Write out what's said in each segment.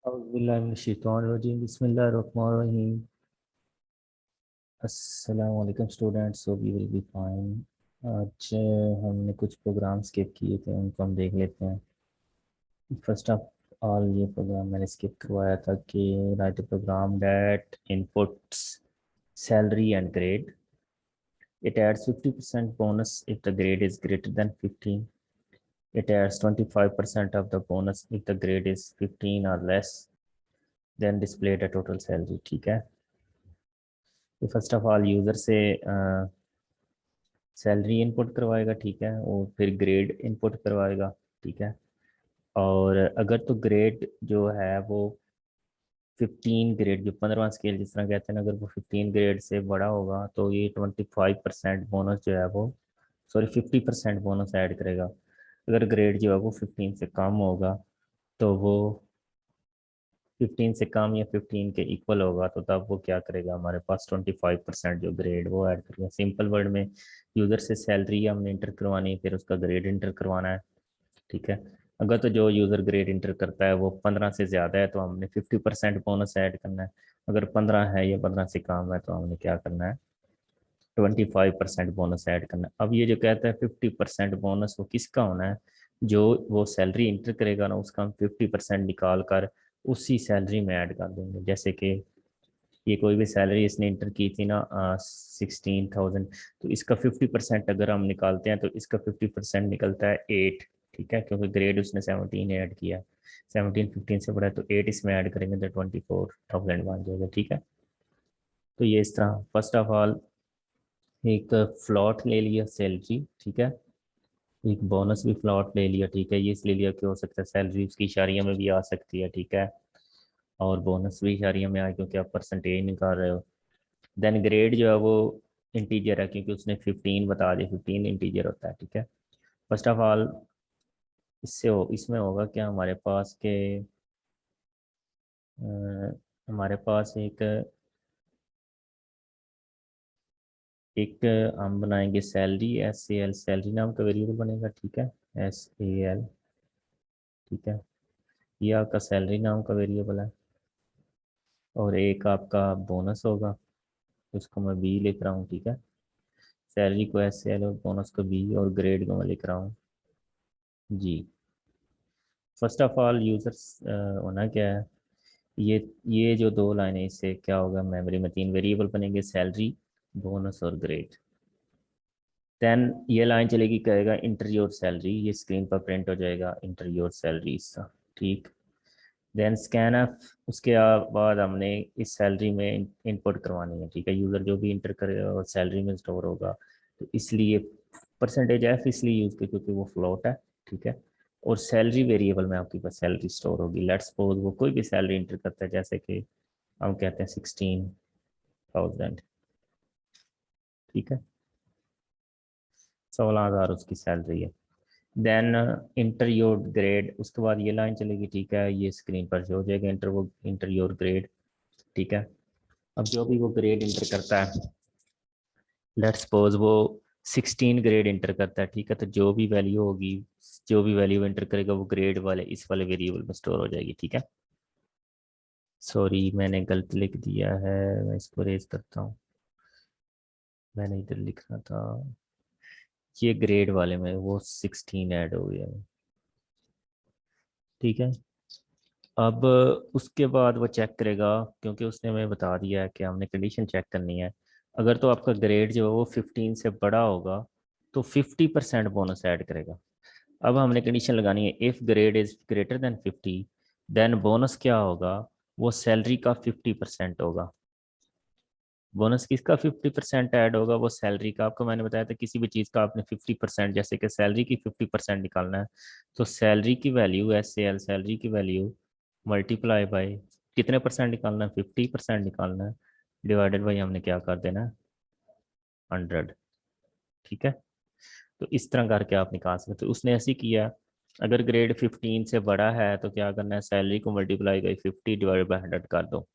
औज़ुबिल्लाहिमिनश्शैतानिर्रजीम बिस्मिल्लाहिर्रहमानिर्रहीम। अस्सलाम वालेकुम students, so we will be fine. आज हमने कुछ प्रोग्राम स्किप किए थे, उनको हम देख लेते हैं। फर्स्ट ऑफ ऑल ये प्रोग्राम मैंने स्किप करवाया था कि write program that inputs salary and grade. It adds 50% bonus if the grade is greater than 15. It adds 25% of the bonus if the grade is 15 or less. Then display the total salary. ठीक है। तो first of all user से salary input करवाएगा, ठीक है, और फिर grade input करवाएगा, ठीक है। और अगर तो ग्रेड जो है वो 15 ग्रेड, जो 15वां स्केल जिस तरह कहते हैं ना, अगर वो 15 ग्रेड से बड़ा होगा तो ये 25% बोनस जो है वो, सॉरी 50% बोनस ऐड करेगा। अगर ग्रेड जो है वो 15 से कम होगा तो वो 15 से कम या 15 के इक्वल होगा तो तब वो क्या करेगा, हमारे पास 25% जो ग्रेड वो ऐड करेगा। सिंपल वर्ड में यूज़र से सैलरी हमने इंटर करवानी है, फिर उसका ग्रेड इंटर करवाना है, ठीक है। अगर तो जो यूज़र ग्रेड इंटर करता है वो 15 से ज़्यादा है तो हमने 50% बोनस ऐड करना है। अगर 15 है या 15 से कम है तो हमने क्या करना है, 25% बोनस ऐड करना है। अब ये जो कहता है 50% बोनस, वो किसका होना है, जो वो सैलरी इंटर करेगा ना उसका हम 50% निकाल कर उसी सैलरी में ऐड कर देंगे। जैसे कि ये कोई भी सैलरी इसने इंटर की थी ना 16,000, तो इसका 50% अगर हम निकालते हैं तो इसका 50% निकलता है 8, ठीक है, क्योंकि ग्रेड उसने 17 ऐड किया। 17 15 से बड़ा है तो 8 इसमें ऐड करेंगे तो 24,000 बन जाएगा, ठीक है। तो ये इस तरह फर्स्ट ऑफ ऑल एक फ्लॉट ले लिया सैलरी, ठीक है, एक बोनस भी फ्लॉट ले लिया, ठीक है। ये इसलिए लिया कि हो सकता है सैलरी उसकी इशारिया में भी आ सकती है, ठीक है, और बोनस भी इशारिया में आए क्योंकि आप परसेंटेज निकाल रहे हो। देन ग्रेड जो है वो इंटीजर है क्योंकि उसने 15 बता दिया, 15 इंटीजर होता है, ठीक है। फर्स्ट ऑफ ऑल इसमें होगा क्या, हमारे पास के हमारे पास एक एक हम बनाएंगे सैलरी, SAL सैलरी नाम का वेरिएबल बनेगा, ठीक है, SAL, ठीक है। ये आपका सैलरी नाम का वेरिएबल है। और एक आपका बोनस होगा, उसको मैं बी लिख रहा हूँ, ठीक है। सैलरी को SAL और बोनस को बी और ग्रेड को मैं लिख रहा हूँ जी। फर्स्ट ऑफ ऑल यूजर्स होना क्या है, ये ये जो दो लाइनें, इससे क्या होगा, मेमोरी में 3 वेरिएबल बनेंगे, सैलरी, बोनस और ग्रेड। देन ये लाइन चलेगी, कहेगा इंटर योर सैलरी, ये स्क्रीन पर प्रिंट हो जाएगा इंटर योर सैलरी, ठीक। देन स्कैन एफ, उसके बाद हमने इस सैलरी में इनपुट करवानी है, ठीक है। यूज़र जो भी इंटर करेगा और सैलरी में स्टोर होगा, तो इसलिए परसेंटेज एफ इसलिए यूज़ किया क्योंकि वो फ्लोट है, ठीक है। और सैलरी वेरिएबल में आपके पास सैलरी स्टोर होगी। लेट्स सपोज वो कोई भी सैलरी इंटर करता है, जैसे कि हम कहते हैं 16,000, ठीक है, 16,000 उसकी सैलरी है। देन इंटर योर ग्रेड, उसके बाद ये लाइन चलेगी, ठीक है, ये स्क्रीन पर शो हो जाएगा, इंटर योर ग्रेड, ठीक है। अब जो भी वो ग्रेड इंटर करता है, लेट्स सपोज वो 16 ग्रेड इंटर करता है, ठीक है, तो जो भी वैल्यू होगी, जो भी वैल्यू इंटर करेगा वो ग्रेड वाले इस वाले वेरिएबल में स्टोर हो जाएगी, ठीक है। सॉरी मैंने गलत लिख दिया है, मैं इसको रेज करता हूँ, मैंने इधर लिखना था, ये ग्रेड वाले में वो 16 ऐड हो गया है, ठीक है। अब उसके बाद वो चेक करेगा, क्योंकि उसने हमें बता दिया है कि हमने कंडीशन चेक करनी है। अगर तो आपका ग्रेड जो है वो 15 से बड़ा होगा तो 50% बोनस ऐड करेगा। अब हमने कंडीशन लगानी है, if grade is greater than 50, then bonus क्या होगा, वो सैलरी का 50% होगा। बोनस किसका 50% ऐड होगा, वो सैलरी का। आपको मैंने बताया था किसी भी चीज़ का आपने 50%, जैसे कि सैलरी की 50% निकालना है, तो सैलरी की वैल्यू SAL सैलरी की वैल्यू मल्टीप्लाई बाय कितने परसेंट निकालना है, 50% निकालना है, डिवाइडेड बाई हमने क्या कर देना है, 100, ठीक है। तो इस तरह करके आप निकाल सकते हो। तो उसने ऐसे ही किया, अगर ग्रेड 15 से बड़ा है तो क्या करना है, सैलरी को मल्टीप्लाई बाई 50 डिवाइडेड बाई 100 कर दो।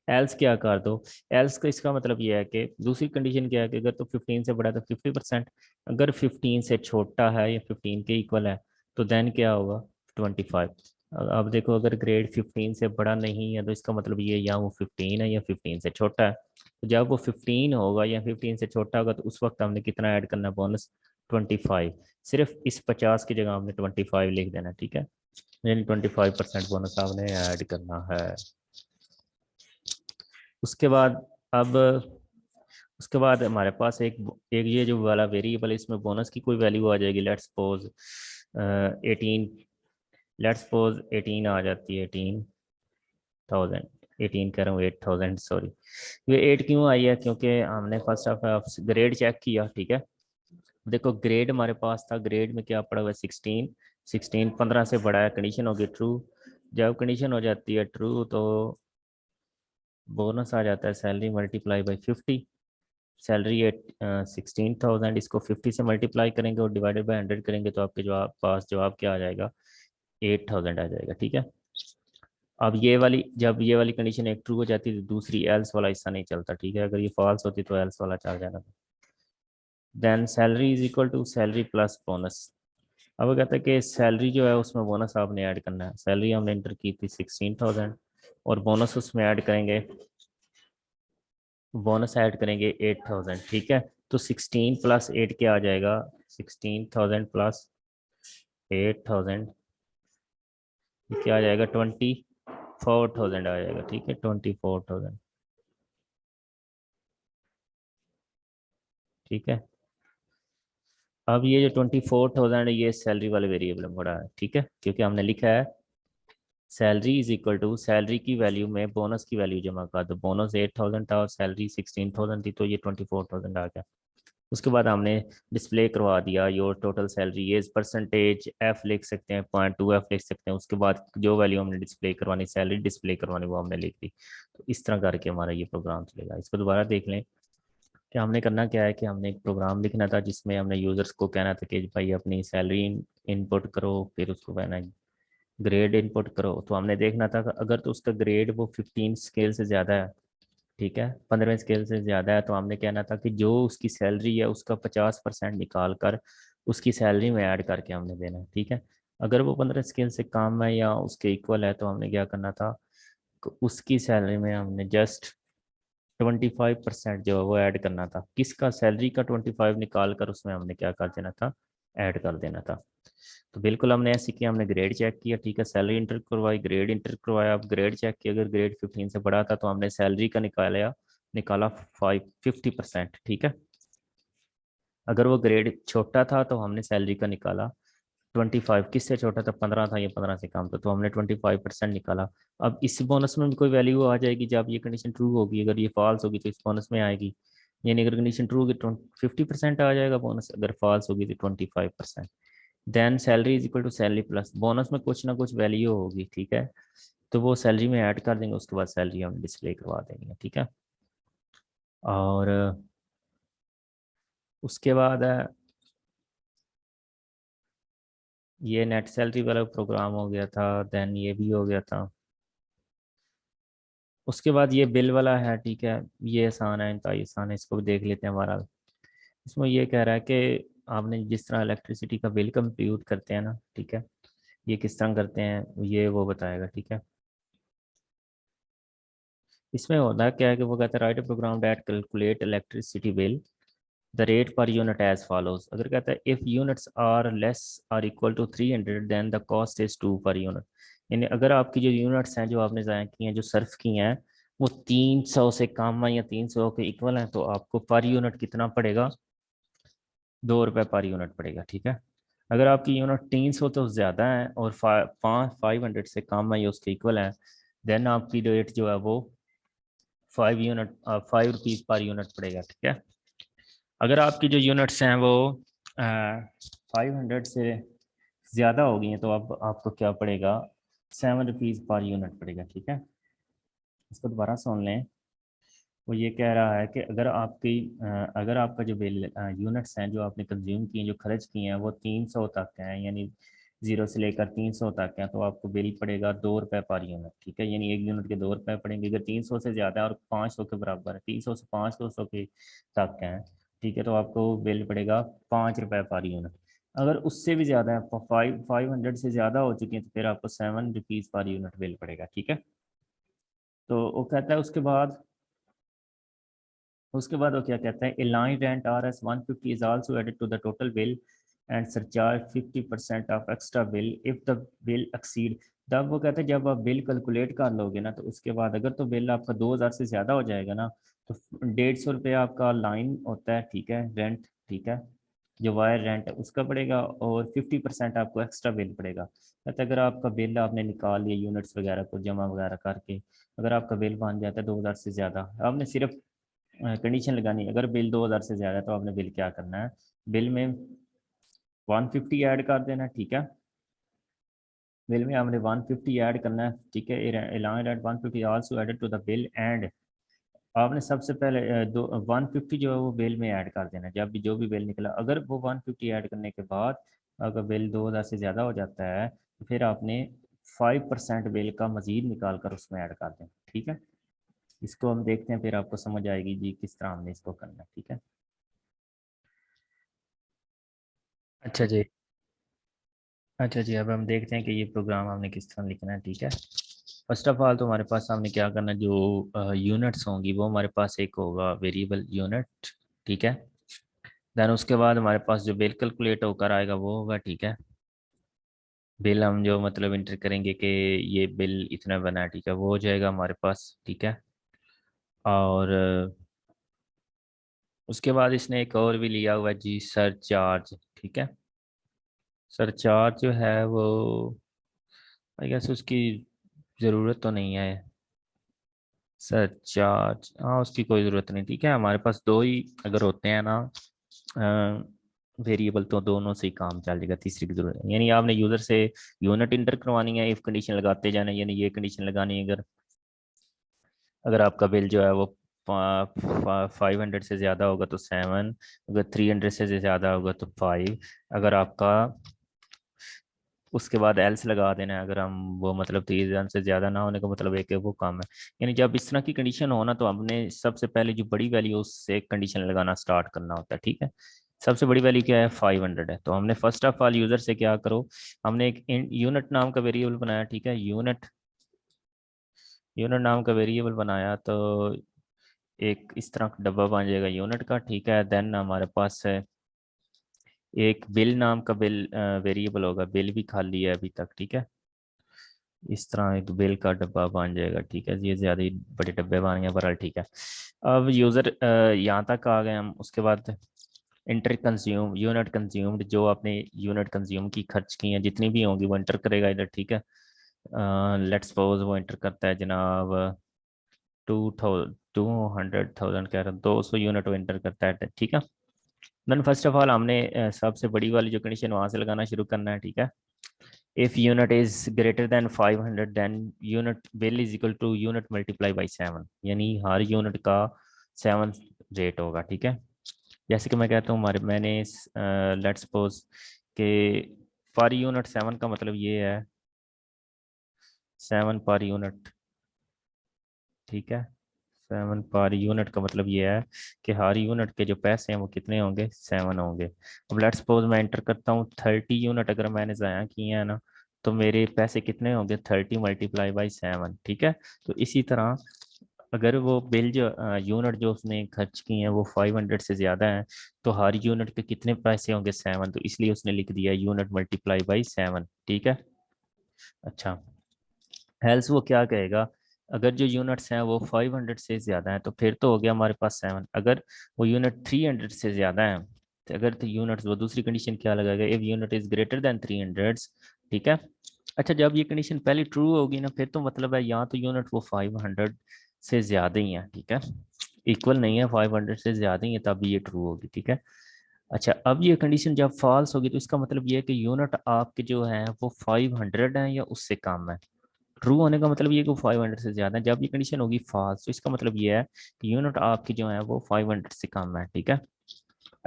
एल्स क्या कर दो, एल्स का इसका मतलब यह है कि दूसरी कंडीशन क्या है कि अगर तो 15 से बड़ा है तो 50%, अगर 15 से छोटा है या 15 के इक्वल है तो देन क्या होगा, 25। अब देखो, अगर ग्रेड 15 से बड़ा नहीं है तो इसका मतलब ये या वो 15 है या 15 से छोटा है। तो जब वो 15 होगा या 15 से छोटा होगा तो उस वक्त हमने कितना ऐड करना है बोनस? 25। सिर्फ इस 50 की जगह हमने 25 लिख देना है, ठीक है। यानी 25% बोनस आपने ऐड करना है। उसके बाद अब उसके बाद हमारे पास एक ये जो वाला वेरिएबल है, इसमें बोनस की कोई वैल्यू आ जाएगी। Let's suppose 18। लेट्स सपोज 18 आ जाती है, 18,000। 18 कह रहा हूँ, 8,000 सॉरी। ये 8 क्यों आई है? क्योंकि हमने फर्स्ट ऑफ ग्रेड चेक किया, ठीक है। देखो ग्रेड हमारे पास था, ग्रेड में क्या पड़ा हुआ है? 16। 16 15 से बड़ा है, कंडीशन होगी ट्रू। जब कंडीशन हो जाती है ट्रू तो बोनस आ जाता है salary multiply by 50। Salary at 16,000, इसको 50 से मल्टीप्लाई करेंगे और डिवाइडेड बाई 100 करेंगे तो आपके जवाब पास जवाब क्या आ जाएगा? 8,000 आ जाएगा, ठीक है। अब ये वाली, जब ये वाली कंडीशन एक ट्रू हो जाती है तो दूसरी एल्स वाला हिस्सा नहीं चलता, ठीक है। अगर ये फॉल्स होती तो एल्स वाला चल जाना। Then salary is equal to salary plus bonus. अब वो कहता है कि सैलरी जो है उसमें बोनस आपने ऐड करना है। सैलरी हमने इंटर की थी 16,000 और बोनस उसमें ऐड करेंगे, बोनस ऐड करेंगे 8,000, ठीक है। तो 16 प्लस 8 क्या आ जाएगा? 16,000 प्लस 8,000 क्या आ जाएगा? 24,000 आ जाएगा, ठीक है। 24,000, ठीक है। अब ये जो 24,000 है ये सैलरी वाले वेरिएबल में पड़ा है, ठीक है, क्योंकि हमने लिखा है salary is equal to salary की वैल्यू में बोनस की वैल्यू जमा कर दो। बोनस 8,000 था और सैलरी 16,000 थी, तो ये 24,000 आ गया। उसके बाद हमने डिस्प्ले करवा दिया योर टोटल सैलरी। ये परसेंटेज एफ लिख सकते हैं, 0.2 एफ लिख सकते हैं। उसके बाद जो वैल्यू हमने डिस्प्ले करवानी, सैलरी डिस्प्ले करवानी, वो हमने लिख दी। तो इस तरह करके हमारा ये प्रोग्राम चलेगा। इसको दोबारा देख लें कि हमने करना क्या है। कि हमने एक प्रोग्राम लिखना था जिसमें हमने यूजर्स को कहना था कि भाई अपनी सैलरी इनपुट करो, फिर उसको कहना है ग्रेड इनपुट करो। तो हमने देखना था कि अगर तो उसका ग्रेड वो 15 स्केल से ज़्यादा है, ठीक है, 15वें स्केल से ज़्यादा है, तो हमने कहना था कि जो उसकी सैलरी है उसका 50% निकाल कर उसकी सैलरी में ऐड करके हमने देना है, ठीक है। अगर वो 15 स्केल से कम है या उसके इक्वल है तो हमने क्या करना था कि उसकी सैलरी में हमने जस्ट 25% जो है वो ऐड करना था। किसका? सैलरी का 25 निकाल कर उसमें हमने क्या कर देना था? ऐड कर देना था। तो बिल्कुल हमने ऐसे किया, हमने ग्रेड चेक किया, ठीक है, सैलरी इंटर करवाई, ग्रेड इंटर करवाया। अब ग्रेड चेक किया, अगर ग्रेड 15 से बड़ा था तो हमने सैलरी का निकाला 50%, ठीक है। अगर वो ग्रेड छोटा था तो हमने सैलरी का निकाला 25। किससे छोटा था? 15 था, ये 15 से कम था, तो हमने 25% निकाला। अब इस बोनस में भी कोई वैल्यू आ जाएगी जब ये कंडीशन ट्रू होगी। अगर ये फॉल्स होगी तो इस बोनस में आएगी। यानी अगर कंडीशन ट्रू होगी तो 50% आ जाएगा बोनस, अगर फॉल्स होगी तो 25%। Then salary is equal to salary plus bonus में कुछ ना कुछ वैल्यू होगी, ठीक है। तो वो सैलरी में ऐड कर देंगे, उसके बाद सैलरी हम डिस्प्ले करवा देंगे, ठीक है। और उसके बाद ये नेट सैलरी वाला प्रोग्राम हो गया था। देन ये भी हो गया था। उसके बाद ये बिल वाला है, ठीक है। ये आसान है, इनका आसान है, इसको भी देख लेते हैं हमारा। इसमें ये कह रहा है कि आपने जिस तरह इलेक्ट्रिसिटी का बिल कंप्यूट करते हैं ना, ठीक है, ये किस तरह करते हैं ये वो बताएगा, ठीक है। इसमें होता है क्या है कि वो कहता है write a program that calculate electricity bill the rate पर यूनिट एज फॉलोज। अगर कहता है if units are less or equal to 300 then the cost is 2 per unit. यानी अगर आपकी जो यूनिट्स हैं जो आपने ज़ाया की हैं, जो सर्फ की हैं, वो 300 से कम है या 300 के इक्वल हैं, तो आपको पर यूनिट कितना पड़ेगा? 2 रुपये पर यूनिट पड़ेगा, ठीक है। अगर आपकी यूनिट 300 तो ज़्यादा है और 500 से कम है या उसके इक्वल है, देन आपकी रेट जो है वो 5 रुपीज़ पर यूनिट पड़ेगा, ठीक है। अगर आपकी जो यूनिट्स हैं वो 500 से ज़्यादा हो गई हैं तो अब आपको क्या पड़ेगा? 7 रुपीज़ पर यूनिट पड़ेगा, ठीक है। इसको दोबारा सुन लें। वो ये कह रहा है कि अगर आपका जो बिल यूनिट्स हैं जो आपने कंज्यूम की हैं, जो खर्च किए हैं, वो 300 तक हैं, यानी 0 से लेकर 300 तक हैं, तो आपको बिल पड़ेगा 2 रुपये पर यूनिट, ठीक है। यानी एक यूनिट के 2 रुपये पड़ेंगे। अगर 300 से ज़्यादा और 500 के बराबर है, 300 से 500 के तक हैं, ठीक है, तो आपको बिल पड़ेगा 5 रुपये पर यूनिट। अगर उससे भी ज़्यादा है, 500 से ज़्यादा हो चुकी है, तो फिर आपको ₹7 पर यूनिट बिल पड़ेगा, ठीक है। तो वो कहता है उसके बाद वो क्या कहता है, a line rent RS 150 is also added to the total bill and surcharge 50% of extra bill if the bill exceed. तब वो कहते हैं जब आप बिल कैलकुलेट कर लोगे ना, तो उसके बाद अगर तो बिल आपका 2000 से ज़्यादा हो जाएगा ना, तो 150 रुपये आपका लाइन होता है, ठीक है, रेंट, ठीक है, जो वायर रेंट है उसका पड़ेगा, और 50% आपको एक्स्ट्रा बिल पड़ेगा। कहते हैं अगर आपका बिल आपने निकाल लिया यूनिट्स वगैरह को जमा वगैरह करके, अगर आपका बिल बन जाता है 2000 से ज़्यादा, आपने सिर्फ कंडीशन लगानी है, अगर बिल 2000 से ज़्यादा है तो आपने बिल क्या करना है, बिल में 150 ऐड कर देना, ठीक है, बिल में आपने 150 ऐड करना है, ठीक है, allowance at 150 also added to the bill and आपने सबसे पहले दो 150 जो है वो बिल में ऐड कर देना है। जब भी जो भी बिल निकला, अगर वो 150 ऐड करने के बाद अगर बिल 2000 से ज़्यादा हो जाता है, तो फिर आपने 5% बिल का मजीद निकाल कर उसमें ऐड कर देना, ठीक है। इसको हम देखते हैं, फिर आपको समझ आएगी जी किस तरह हमने इसको करना है, ठीक है। अच्छा जी। अच्छा जी, अब हम देखते हैं कि ये प्रोग्राम हमने किस तरह लिखना है, ठीक है। फर्स्ट ऑफ ऑल तो हमारे पास हमने क्या करना है, जो यूनिट्स होंगी वो हमारे पास एक होगा वेरिएबल यूनिट, ठीक है। देन उसके बाद हमारे पास जो बिल कैलकुलेट होकर आएगा वो होगा, ठीक है। बिल हम जो मतलब इंटर करेंगे कि ये बिल इतना बना है, ठीक है, वो हो जाएगा हमारे पास, ठीक है। और उसके बाद इसने एक और भी लिया हुआ है जी, सर चार्ज, ठीक है। सर चार्ज जो है वो आई गेस उसकी ज़रूरत तो नहीं है। सर चार्ज, हाँ, उसकी कोई ज़रूरत नहीं, ठीक है। हमारे पास दो ही अगर होते हैं ना वेरिएबल, तो दोनों से ही काम चल जाएगा, तीसरी की जरूरत नहीं। यानी आपने यूज़र से यूनिट इंटर करवानी है, इफ कंडीशन लगाते जाना है, यानी ये कंडीशन लगानी है, अगर अगर आपका बिल जो है वो 500 से ज़्यादा होगा तो 7, अगर 300 से ज़्यादा होगा तो 5, अगर आपका उसके बाद एल्स लगा देना है, अगर हम वो मतलब 3 से ज़्यादा ना होने का मतलब एक है वो काम है। यानी जब इस तरह की कंडीशन हो ना, तो हमने सबसे पहले जो बड़ी वैल्यू उससे कंडीशन लगाना स्टार्ट करना होता है, ठीक है। सबसे बड़ी वैल्यू क्या है, 500 है, तो हमने फर्स्ट ऑफ ऑल यूज़र से क्या करो, हमने एक यूनिट नाम का वेरिएबल बनाया, ठीक है, यूनिट यूनिट नाम का वेरिएबल बनाया, तो एक इस तरह का डब्बा बन जाएगा यूनिट का, ठीक है। देन हमारे पास है एक बिल नाम का बिल वेरिएबल होगा, बिल भी खाली है अभी तक, ठीक है। इस तरह एक बिल का डब्बा बन जाएगा, ठीक है। ये ज़्यादा ही बड़े डब्बे बन गए बहरहाल, ठीक है। अब यूज़र यहाँ तक आ गए हम, उसके बाद इंटर कंज्यूम यूनिट कंज्यूम्ड, जो आपने यूनिट कंज्यूम की खर्च की हैं जितनी भी होंगी वो इंटर करेगा इधर, ठीक है। लेट्स सपोज वो इंटर करता है जनाब 200,000 कह रहा, 200 यूनिट वो इंटर करता है, ठीक है। देन फर्स्ट ऑफ ऑल हमने सबसे बड़ी वाली जो कंडीशन वहां से लगाना शुरू करना है, ठीक है। If unit is greater than 500 then unit bill is equal to unit multiply by 7, यानी हर यूनिट का 7 रेट होगा, ठीक है। जैसे कि मैं कहता हूँ हमारे मैंने लेट्स सपोज के पर यूनिट 7 का मतलब ये है 7 पर यूनिट, ठीक है। 7 पर यूनिट का मतलब ये है कि हर यूनिट के जो पैसे हैं वो कितने होंगे, 7 होंगे। अब लेट्स सपोज मैं एंटर करता हूँ 30 यूनिट, अगर मैंने ज़ाया किए हैं ना, तो मेरे पैसे कितने होंगे, 30 × 7, ठीक है। तो इसी तरह अगर वो बिल जो यूनिट जो उसने खर्च की हैं वो 500 से ज़्यादा है, तो हर यूनिट के कितने पैसे होंगे, 7, तो इसलिए उसने लिख दिया यूनिट मल्टीप्लाई बाई 7, ठीक है। अच्छा, हेल्स वो क्या कहेगा, अगर जो यूनिट्स हैं वो 500 से ज़्यादा हैं, तो फिर तो हो गया हमारे पास 7, अगर वो यूनिट 300 से ज़्यादा है, तो अगर तो यूनिट्स वो दूसरी कंडीशन क्या लगाएगा, if unit is greater than 300, ठीक है। अच्छा, जब ये कंडीशन पहले ट्रू होगी ना, फिर तो मतलब है यहाँ तो यूनिट वो 500 से ज़्यादा ही है, ठीक है, इक्वल नहीं है, 500 से ज़्यादा ही है, तब ये ट्रू होगी, ठीक है। अच्छा, अब ये कंडीशन जब फॉल्स होगी, तो इसका मतलब ये है कि यूनिट आपके जो है वो 500 है या उससे कम है। ट्रू होने का मतलब ये कि 500 से ज़्यादा है। जब ये कंडीशन होगी फॉल्स, तो इसका मतलब ये है कि यूनिट आपकी जो है वो 500 से कम है, ठीक है।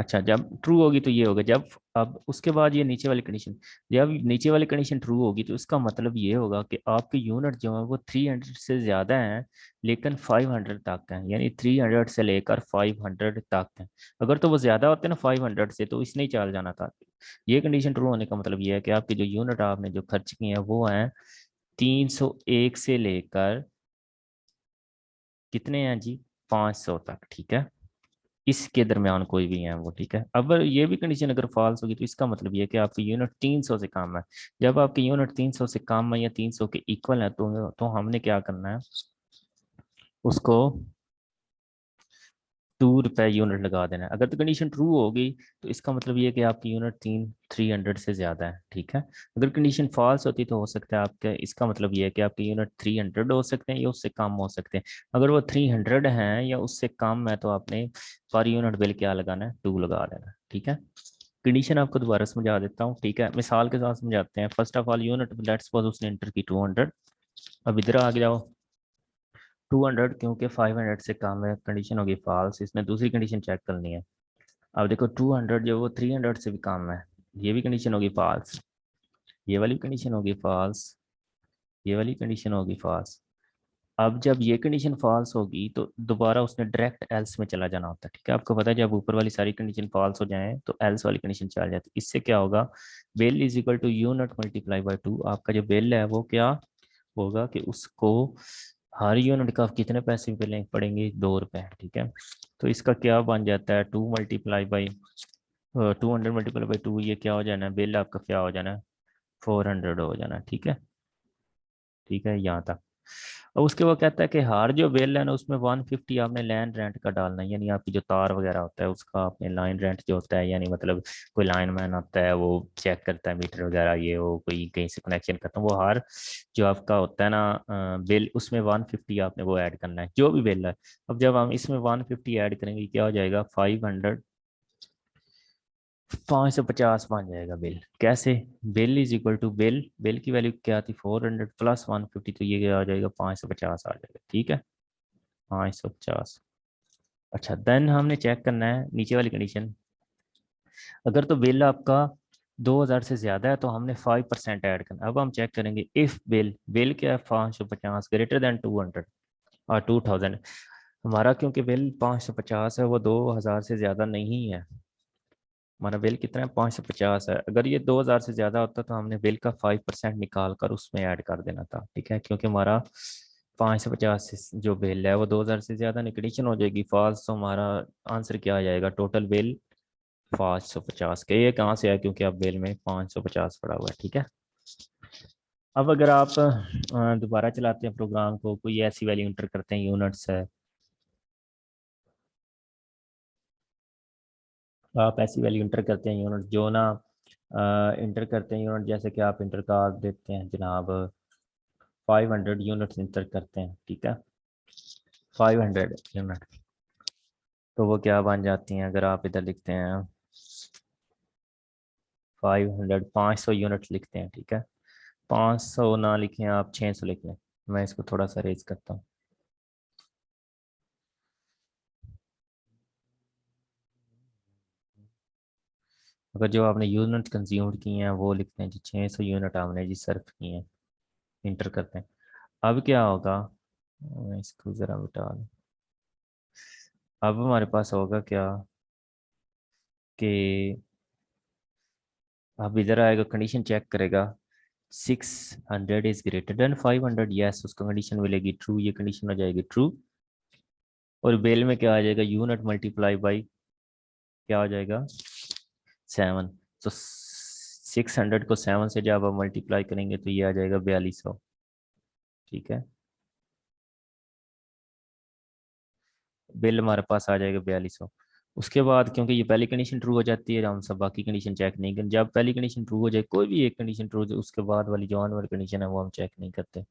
अच्छा, जब ट्रू होगी तो ये होगा, जब अब उसके बाद ये नीचे वाली कंडीशन, जब नीचे वाली कंडीशन ट्रू होगी तो इसका मतलब ये होगा कि आपके यूनिट जो है वो 300 से ज़्यादा हैं लेकिन 500 तक हैं, यानी 300 से लेकर 500 तक हैं। अगर तो वो ज़्यादा होते ना 500 से तो इसने ही चल जाना था। ये कंडीशन ट्रू होने का मतलब ये है कि आपकी जो यूनिट आपने जो खर्च किए हैं वो हैं 301 से लेकर कितने हैं जी, 500 तक, ठीक है। इसके दरमियान कोई भी है वो, ठीक है। अब ये भी कंडीशन अगर फॉल्स होगी तो इसका मतलब ये है कि आपकी यूनिट 300 से कम है। जब आपकी यूनिट 300 से कम है या 300 के इक्वल है तो हमने क्या करना है, उसको 2 रुपये यूनिट लगा देना है। अगर तो कंडीशन ट्रू होगी तो इसका मतलब ये है कि आपकी यूनिट 300 से ज़्यादा है, ठीक है। अगर कंडीशन फॉल्स होती तो हो सकता है आपके, इसका मतलब ये है कि आपकी यूनिट 300 हो सकते हैं या उससे कम हो सकते हैं। अगर वो 300 हैं या उससे कम है तो आपने पर यूनिट बिल क्या लगाना है, 2 लगा देना है, ठीक है। कंडीशन आपको दोबारा समझा देता हूँ, ठीक है, मिसाल के साथ समझाते हैं। First of all unit let's suppose उसने इंटर की 200। अब इधर आ जाओ, 200 क्योंकि 500 से कम है, कंडीशन होगी फॉल्स, इसमें दूसरी कंडीशन चेक करनी है। अब देखो 200 जो वो 300 से भी कम है, ये भी कंडीशन होगी फॉल्स, ये वाली कंडीशन होगी फॉल्स, ये वाली कंडीशन होगी फॉल्स। अब जब ये कंडीशन फॉल्स होगी तो दोबारा उसने डायरेक्ट एल्स में चला जाना होता है, ठीक है। आपको पता है जब ऊपर वाली सारी कंडीशन फॉल्स हो जाए तो एल्स वाली कंडीशन चल जाती है। इससे क्या होगा, bill is equal to unit multiply by 2। आपका जो बिल है वो क्या होगा कि उसको हर यूनिट का कितने पैसे पड़ेंगे, 2 रुपए, ठीक है। तो इसका क्या बन जाता है, 200 मल्टीप्लाई बाई 2, ये क्या हो जाना है, बिल आपका क्या हो जाना है, 400 हो जाना है, ठीक है। ठीक है यहाँ तक। और उसके बाद कहता है कि हर जो बिल है ना उसमें 150 आपने लैंड रेंट का डालना है, यानी आपकी जो तार वगैरह होता है उसका आपने लाइन रेंट जो होता है, यानी मतलब कोई लाइनमैन आता है वो चेक करता है मीटर वगैरह, ये वो कोई कहीं से कनेक्शन करता है, वो हर जो आपका होता है ना बिल, उसमें 150 आपने वो ऐड करना है जो भी बिल है। अब जब हम इसमें 150 ऐड करेंगे क्या हो जाएगा, 550 बन जाएगा बिल। कैसे, bill is equal to bill, bill की वैल्यू क्या थी 400 प्लस 150, तो ये क्या आ जाएगा 550 आ जाएगा, ठीक है, 550। अच्छा देन हमने चेक करना है नीचे वाली कंडीशन। अगर तो बिल आपका 2000 से ज्यादा है तो हमने 5% ऐड करना। अब हम चेक करेंगे इफ बिल, बिल क्या है 550 ग्रेटर देन 200 और 2000। हमारा क्योंकि बिल 550 है वो 2000 से ज्यादा नहीं है, हमारा बिल कितना है 550 है। अगर ये 2000 से ज़्यादा होता तो हमने बिल का 5% निकाल कर उसमें ऐड कर देना था, ठीक है। क्योंकि हमारा 550 से जो बिल है वो 2000 से ज़्यादा कंडीशन हो जाएगी फॉल्स, तो हमारा आंसर क्या आ जाएगा, टोटल बिल 550 के। ये कहाँ से आया, क्योंकि आप बिल में 550 पड़ा हुआ है, ठीक है। अब अगर आप दोबारा चलाते हैं प्रोग्राम को, कोई ऐसी वैल्यू इंटर करते हैं, यूनिट्स है, आप ऐसी वैल्यू इंटर करते हैं यूनिट जो ना इंटर करते हैं यूनिट, जैसे कि आप इंटर कर देते हैं जनाब 500 यूनिट्स इंटर करते हैं, ठीक है, 500 यूनिट। तो वो क्या बन जाती हैं, अगर आप इधर लिखते हैं 500 यूनिट्स लिखते हैं, ठीक है। 500 ना लिखें आप, 600 लिख लें। मैं इसको थोड़ा सा रेज करता हूँ। अगर जो आपने यूनिट कंज्यूम्ड किए हैं वो लिखते हैं जी, 600 यूनिट आपने जी सर्व किए हैं, इंटर करते हैं। अब क्या होगा, मैं इसको ज़रा बता दूँ। अब हमारे पास होगा क्या कि अब इधर आएगा, कंडीशन चेक करेगा, 600 इज ग्रेटर देन 500, यस उसको कंडीशन मिलेगी ट्रू, ये कंडीशन हो जाएगी ट्रू। और बेल में क्या आ जाएगा, यूनिट मल्टीप्लाई बाई क्या हो जाएगा 7। तो 600 को 7 से जब आप मल्टीप्लाई करेंगे तो ये आ जाएगा 4200, ठीक है। बिल हमारे पास आ जाएगा 4200। उसके बाद क्योंकि ये पहली कंडीशन ट्रू हो जाती है, हम सब बाकी कंडीशन चेक नहीं करें। जब पहली कंडीशन ट्रू हो जाए, कोई भी एक कंडीशन ट्रू हो जाए, उसके बाद वाली जो आने वाली कंडीशन है वो हम चेक नहीं करते।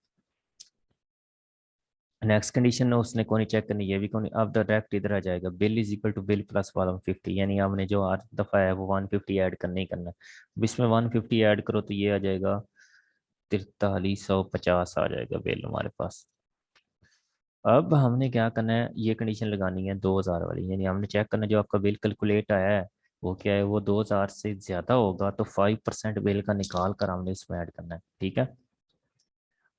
नेक्स्ट कंडीशन उसने कौन चेक करनी, ये भी कौन। अब डायरेक्ट इधर आ जाएगा, bill is equal to bill plus 150, यानी हमने जो हर दफ़ा है वो 150 ऐड करना ही करना है। अब इसमें 150 ऐड करो तो ये आ जाएगा 4350 आ जाएगा बिल हमारे पास। अब हमने क्या करना है, ये कंडीशन लगानी है 2000 वाली, यानी हमने चेक करना है जो आपका बिल कैलकुलेट आया है वो क्या है, वो 2000 से ज्यादा होगा तो 5% बिल का निकाल कर हमने इसमें ऐड करना है, ठीक है।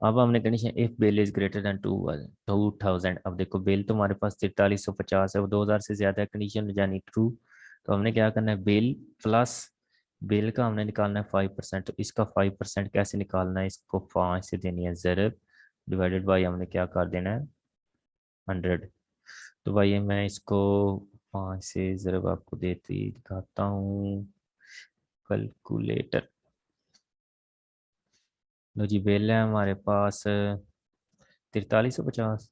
अब हमने condition if bill is greater then 2000, अब देखो बिल तो हमारे पास 4350 है, वो 2000 से ज्यादा है, कंडीशन यानी ट्रू। तो हमने क्या करना है, बिल प्लस बिल का हमने निकालना है 5%। तो इसका 5% कैसे निकालना है, इसको 5 से देनी है ज़रब, डिवाइडेड बाई हमने क्या कर देना है 100। तो भाई मैं इसको 5 से ज़रब आपको देती दिखाता हूँ कैलकुलेटर। लो जी, बिल है हमारे पास 4350,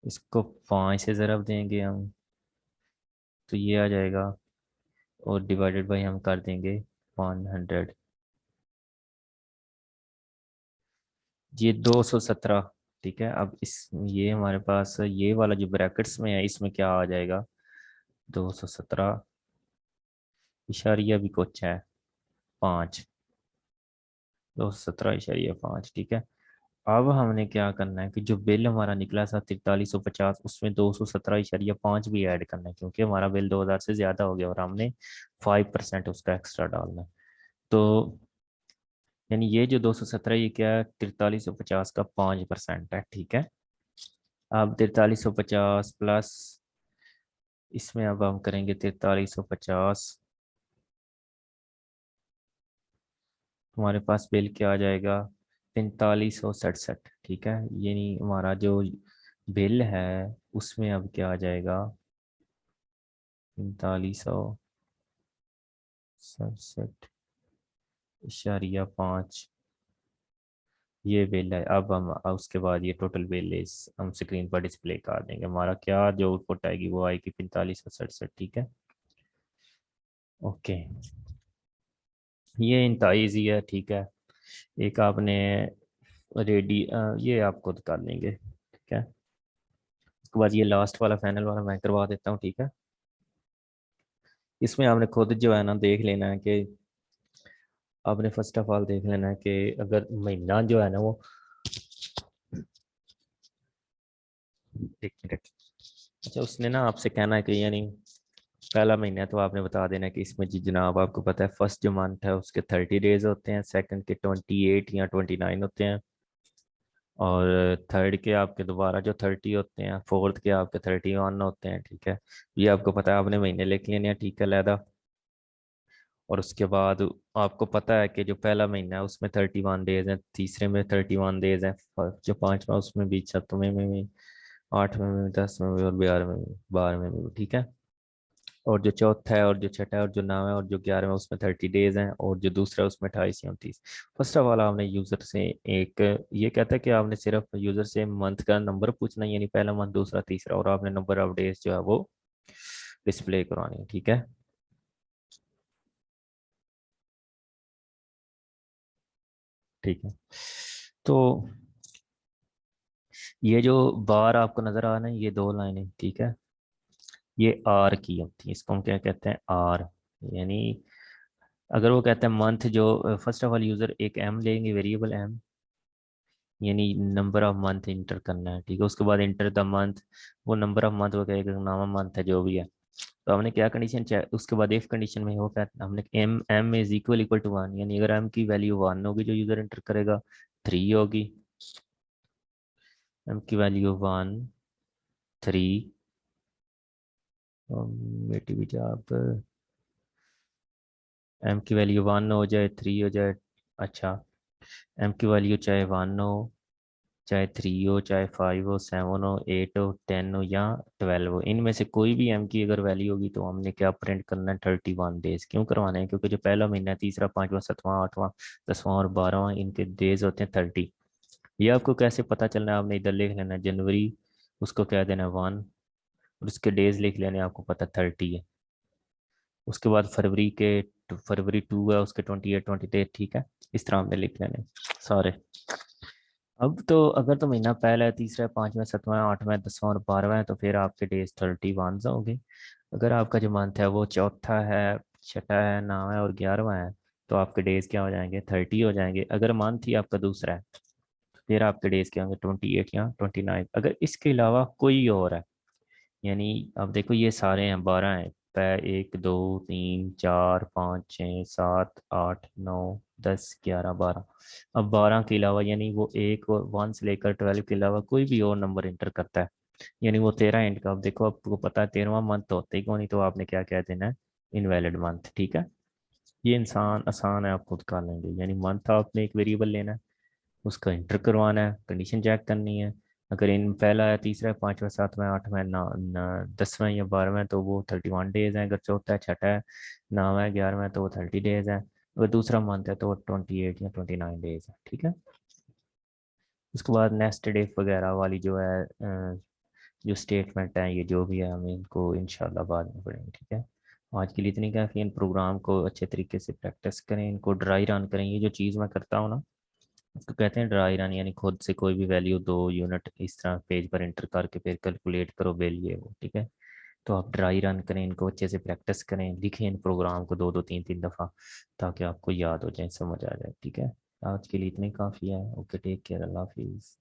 इसको 5 से ज़रब देंगे हम, तो ये आ जाएगा, और डिवाइडेड बाई हम कर देंगे 100। ये 217, ठीक है। अब इस ये हमारे पास ये वाला जो ब्रैकेट्स में है इसमें क्या आ जाएगा, 217 इशारिया भी कुछ है 5, 217 इशारिया 5, ठीक है। अब हमने क्या करना है कि जो बिल हमारा निकला था 4350, उसमें 217 इशारिया 5 भी ऐड करना है, क्योंकि हमारा बिल 2000 से ज्यादा हो गया और हमने 5% उसका एक्स्ट्रा डालना है। तो यानी ये जो 217 ये क्या है, 4350 का 5% है, ठीक है। अब 4350 प्लस इसमें अब हम करेंगे 4350, हमारे पास बिल क्या आ जाएगा 4567, ठीक है। यानी हमारा जो बिल है उसमें अब क्या आ जाएगा 4567.5, ये बिल है। अब हम उसके बाद ये टोटल बिल इस हम स्क्रीन पर डिस्प्ले कर देंगे, हमारा क्या जो आउटपुट आएगी वो आएगी 4567, ठीक है। ओके, ये इंतहा ईजी है, ठीक है। एक आपने रेडी ये आपको कर लेंगे, ठीक है। उसके बाद ये लास्ट वाला फाइनल वाला मैं करवा देता हूँ, ठीक है। इसमें आपने खुद जो है ना देख लेना है कि आपने फर्स्ट ऑफ ऑल देख लेना है कि अगर महीना जो है ना वो, एक मिनट, अच्छा उसने ना आपसे कहना है कि यानी पहला महीना है तो आपने बता देना है कि इसमें जी जनाब आपको पता है फर्स्ट जो मंथ है उसके 30 डेज होते हैं, सेकंड के 28 या 29 होते हैं, और थर्ड के आपके दोबारा जो 30 होते हैं, फोर्थ के आपके 31 होते हैं, ठीक है। ये आपको पता है, आपने महीने लिख लेने हैं, ठीक है लहदा। और उसके बाद आपको पता है कि जो पहला महीना है उसमें 31 डेज हैं, तीसरे में 31 डेज हैं, जो पांचवा उसमें भी, छठवें में भी, आठवें में भी, 10वें में भी, और 11वें में भी, 12वें में भी, ठीक है। और जो चौथा है और जो छठा है और जो 9वां है और जो 11वां है उसमें 30 डेज हैं, और जो दूसरा है उसमें 28 या 29। फर्स्ट ऑफ ऑल आपने यूजर से एक, ये कहता है कि आपने सिर्फ यूजर से मंथ का नंबर पूछना है, यानी पहला मंथ दूसरा तीसरा, और आपने नंबर ऑफ डेज जो है वो डिस्प्ले करवानी है, ठीक है। ठीक है, तो ये जो बार आपको नजर आ रहा है ये दो लाइनें, ठीक है, ये आर की होती है, इसको हम क्या कहते हैं आर। यानी अगर वो कहते हैं मंथ, जो फर्स्ट ऑफ ऑल यूजर एक एम लेंगे, वेरिएबल एम, यानी नंबर ऑफ मंथ इंटर करना है, ठीक है। उसके बाद इंटर द मंथ, वो नंबर ऑफ मंथ वो कहेगा नाम मंथ है जो भी है। तो हमने क्या कंडीशन चाहिए, उसके बाद इफ कंडीशन में हो क्या, हमने M M is equal equal to 1, यानी अगर एम की वैल्यू 1 होगी जो यूजर इंटर करेगा, 3 होगी, एम की वैल्यू 1, 3, बेटी बेटा आप, एम की वैल्यू 1 हो जाए 3 हो जाए, अच्छा एम की वैल्यू चाहे 1 हो, चाहे 3 हो, चाहे 5 हो, 7 हो, 8 हो, 10 हो या 12 हो, इनमें से कोई भी एम की अगर वैल्यू होगी तो हमने क्या प्रिंट करना है 31 डेज। क्यों करवाना है, क्योंकि जो पहला महीना है, तीसरा, पांचवा, सातवां, आठवां, 10वां और 12वां, इनके डेज होते हैं 30। ये आपको कैसे पता चलना है, आपने इधर लिख लेना है जनवरी, उसको क्या देना है 1, और उसके डेज लिख लेने हैं, आपको पता 30 है। उसके बाद फरवरी 2 है, उसके 28 28, ठीक है। इस तरह हमने लिख लेने सारे। अब तो अगर तो महीना पहला है, तीसरा है, पांचवा, सातवां, आठवां, 10वां और 12वां है, तो फिर आपके डेज 31 होंगे। अगर आपका जो मंथ है वो चौथा है, छठा है, 9वां है और 11वां है, तो आपके डेज क्या हो जाएंगे 30 हो जाएंगे। अगर मंथ ही आपका दूसरा है तो फिर आपके डेज क्या होंगे 28 या 29। अगर इसके अलावा कोई और है, यानी अब देखो ये सारे हैं 12 हैं। 1 2 3 4 5 6 7 8 9 10 11 12। अब 12 के अलावा यानी वो एक और 1 से लेकर 12 के अलावा कोई भी और नंबर इंटर करता है, यानी वो 13 एंड का। अब देखो आपको पता है 13वां मंथ तो होता ही कौन, नहीं तो आपने क्या कह देना है, इनवैलिड मंथ। ठीक है, ये इंसान आसान है, आप खुद कर लेंगे। यानी मंथ आपने एक वेरिएबल लेना है, उसका इंटर करवाना है, कंडीशन चेक करनी है। अगर इन पहला है, तीसरा है, पांचवा, सातवां, आठवां, 10वां या 12वां तो वो 31 डेज है। अगर चौथा है, छठा है, 9वां है, 11वां है तो वो 30 डेज है। अगर दूसरा मंथ है तो वो 28 या 29 डेज है। ठीक है, उसके बाद नेक्स्ट डे वगैरह वाली जो है जो स्टेटमेंट है, ये जो भी है हमें इनको इंशाल्लाह बाद में पढ़ेंगे। ठीक है, आज के लिए इतनी काफ़ी। इन प्रोग्राम को अच्छे तरीके से प्रैक्टिस करें, इनको ड्राई रन करें। ये जो चीज़ मैं करता हूँ ना, इसको कहते हैं ड्राई रन, यानी खुद से कोई भी वैल्यू 2 यूनिट इस तरह पेज पर एंटर करके फिर कैलकुलेट करो बिल ये वो। ठीक है, तो आप ड्राई रन करें, इनको अच्छे से प्रैक्टिस करें, लिखें इन प्रोग्राम को 2 2 3 3 दफ़ा, ताकि आपको याद हो जाए, समझ आ जाए। ठीक है, आज के लिए इतनी काफ़ी है। ओके, टेक केयर, अल्लाह हाफिज़।